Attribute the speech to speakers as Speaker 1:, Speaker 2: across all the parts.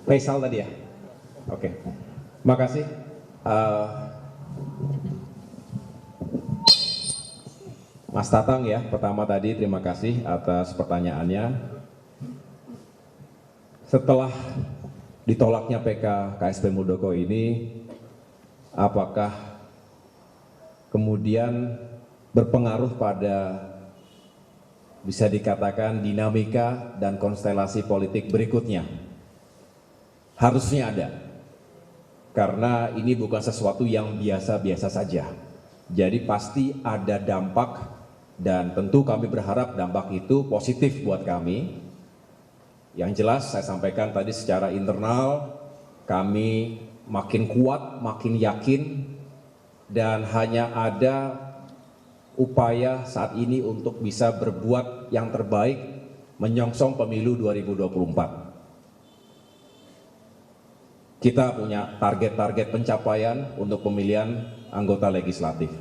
Speaker 1: Faisal tadi ya? Oke, makasih. Mas Tatang ya, pertama tadi terima kasih atas pertanyaannya. Setelah ditolaknya PK KSP Muldoko ini, apakah kemudian berpengaruh pada bisa dikatakan dinamika dan konstelasi politik berikutnya? Harusnya ada, karena ini bukan sesuatu yang biasa-biasa saja. Jadi pasti ada dampak, dan tentu kami berharap dampak itu positif buat kami. Yang jelas saya sampaikan tadi secara internal, kami makin kuat, makin yakin, dan hanya ada upaya saat ini untuk bisa berbuat yang terbaik menyongsong pemilu 2024. Kita punya target-target pencapaian untuk pemilihan anggota legislatif.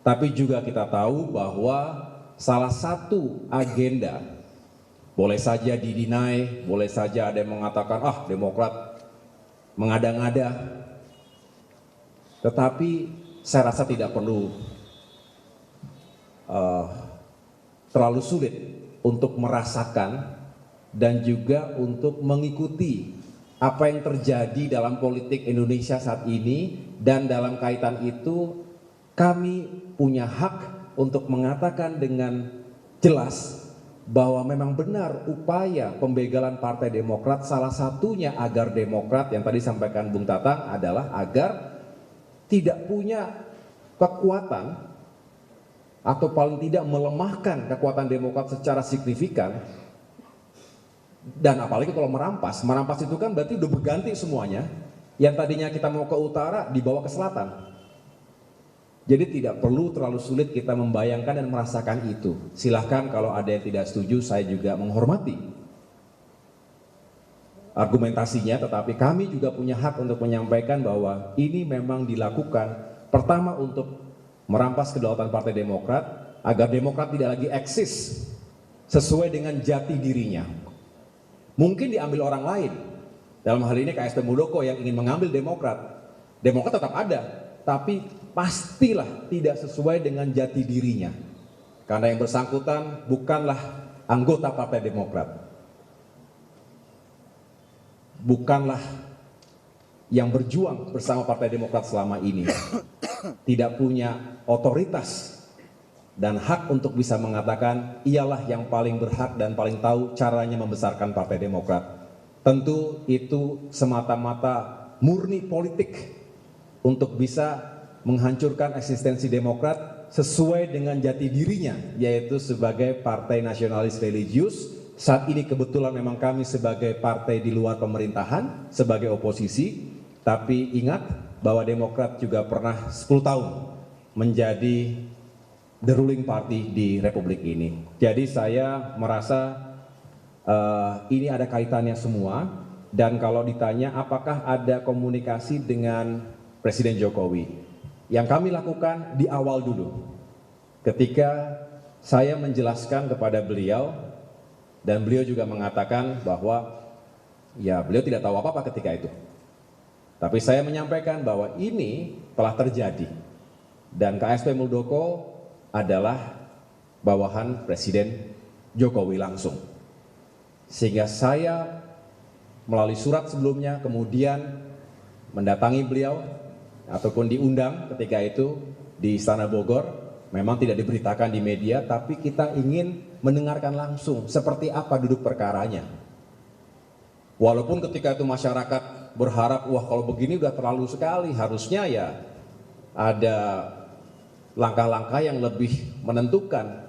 Speaker 1: Tapi juga kita tahu bahwa salah satu agenda, boleh saja didinai, boleh saja ada yang mengatakan, Demokrat mengada-ngada. Tetapi saya rasa tidak perlu terlalu sulit untuk merasakan dan juga untuk mengikuti apa yang terjadi dalam politik Indonesia saat ini, dan dalam kaitan itu kami punya hak untuk mengatakan dengan jelas bahwa memang benar upaya pembegalan Partai Demokrat, salah satunya agar Demokrat yang tadi sampaikan Bung Tatang adalah agar tidak punya kekuatan atau paling tidak melemahkan kekuatan Demokrat secara signifikan. Dan apalagi kalau merampas itu kan berarti udah berganti semuanya. Yang tadinya kita mau ke utara dibawa ke selatan. Jadi tidak perlu terlalu sulit kita membayangkan dan merasakan itu. Silahkan kalau ada yang tidak setuju, saya juga menghormati argumentasinya, tetapi kami juga punya hak untuk menyampaikan bahwa ini memang dilakukan pertama untuk merampas kedaulatan Partai Demokrat agar Demokrat tidak lagi eksis sesuai dengan jati dirinya. Mungkin diambil orang lain, dalam hal ini KSP Muldoko yang ingin mengambil Demokrat. Demokrat tetap ada, tapi pastilah tidak sesuai dengan jati dirinya. Karena yang bersangkutan bukanlah anggota Partai Demokrat. Bukanlah yang berjuang bersama Partai Demokrat selama ini. Tidak punya otoritas dan hak untuk bisa mengatakan ialah yang paling berhak dan paling tahu caranya membesarkan Partai Demokrat. Tentu itu semata-mata murni politik untuk bisa menghancurkan eksistensi Demokrat sesuai dengan jati dirinya, yaitu sebagai partai nasionalis religius. Saat ini kebetulan memang kami sebagai partai di luar pemerintahan, sebagai oposisi, tapi ingat bahwa Demokrat juga pernah 10 tahun menjadi the ruling party di Republik ini. Jadi saya merasa ini ada kaitannya semua, dan kalau ditanya apakah ada komunikasi dengan Presiden Jokowi, yang kami lakukan di awal dulu, ketika saya menjelaskan kepada beliau, dan beliau juga mengatakan bahwa ya beliau tidak tahu apa-apa ketika itu. Tapi saya menyampaikan bahwa ini telah terjadi, dan KSP Muldoko adalah bawahan Presiden Jokowi langsung. Sehingga saya melalui surat sebelumnya kemudian mendatangi beliau ataupun diundang ketika itu di Istana Bogor. Memang tidak diberitakan di media, tapi kita ingin mendengarkan langsung seperti apa duduk perkaranya. Walaupun ketika itu masyarakat berharap, wah kalau begini udah terlalu sekali, harusnya ya ada langkah-langkah yang lebih menentukan.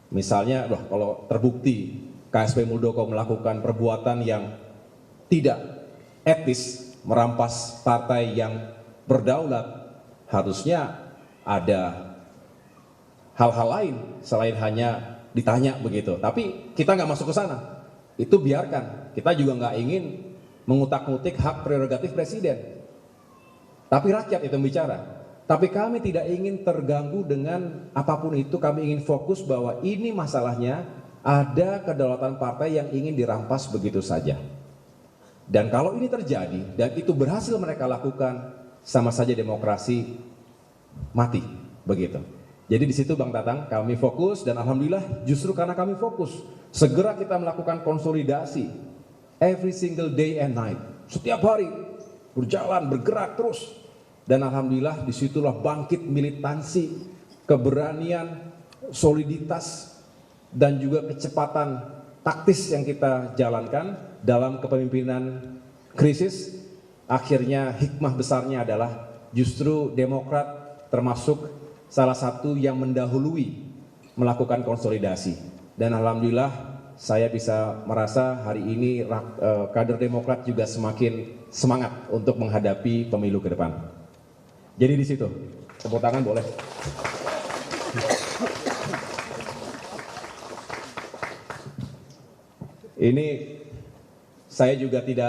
Speaker 1: Misalnya, kalau terbukti KSP Muldoko melakukan perbuatan yang tidak etis, merampas partai yang berdaulat, harusnya ada hal-hal lain selain hanya ditanya begitu. Tapi kita nggak masuk ke sana. Itu biarkan. Kita juga nggak ingin mengutak-ngutik hak prerogatif presiden. Tapi rakyat itu bicara. Tapi kami tidak ingin terganggu dengan apapun itu, kami ingin fokus bahwa ini masalahnya ada kedaulatan partai yang ingin dirampas begitu saja. Dan kalau ini terjadi dan itu berhasil mereka lakukan, sama saja demokrasi mati, begitu. Jadi di situ Bang Tatang kami fokus, dan alhamdulillah justru karena kami fokus, segera kita melakukan konsolidasi every single day and night. Setiap hari berjalan, bergerak terus. Dan alhamdulillah disitulah bangkit militansi, keberanian, soliditas, dan juga kecepatan taktis yang kita jalankan dalam kepemimpinan krisis. Akhirnya hikmah besarnya adalah justru Demokrat termasuk salah satu yang mendahului melakukan konsolidasi. Dan alhamdulillah saya bisa merasa hari ini kader Demokrat juga semakin semangat untuk menghadapi pemilu ke depan. Jadi di situ, tepuk tangan boleh. Ini saya juga tidak